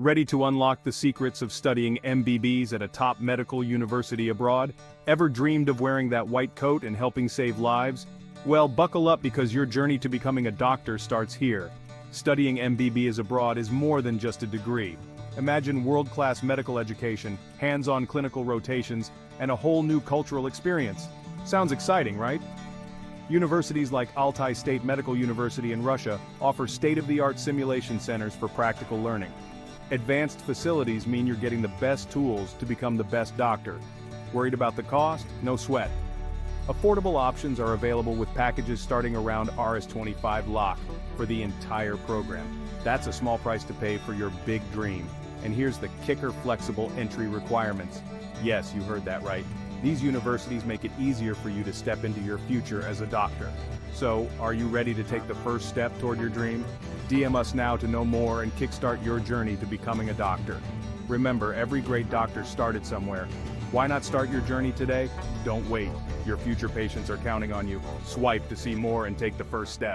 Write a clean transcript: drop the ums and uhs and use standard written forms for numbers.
Ready to unlock the secrets of studying MBBs at a top medical university abroad? Ever dreamed of wearing that white coat and helping save lives? Well, buckle up because your journey to becoming a doctor starts here. Studying MBBs abroad is more than just a degree. Imagine world-class medical education, hands-on clinical rotations, and a whole new cultural experience. Sounds exciting, right? Universities like Altai State Medical University in Russia offer state-of-the-art simulation centers for practical learning. Advanced facilities mean you're getting the best tools to become the best doctor. Worried about the cost? No sweat. Affordable options are available with packages starting around Rs25 lakh for the entire program. That's a small price to pay for your big dream. And here's the kicker: flexible entry requirements. Yes, you heard that right. These universities make it easier for you to step into your future as a doctor. So, are you ready to take the first step toward your dream? DM us now to know more and kickstart your journey to becoming a doctor. Remember, every great doctor started somewhere. Why not start your journey today? Don't wait. Your future patients are counting on you. Swipe to see more and take the first step.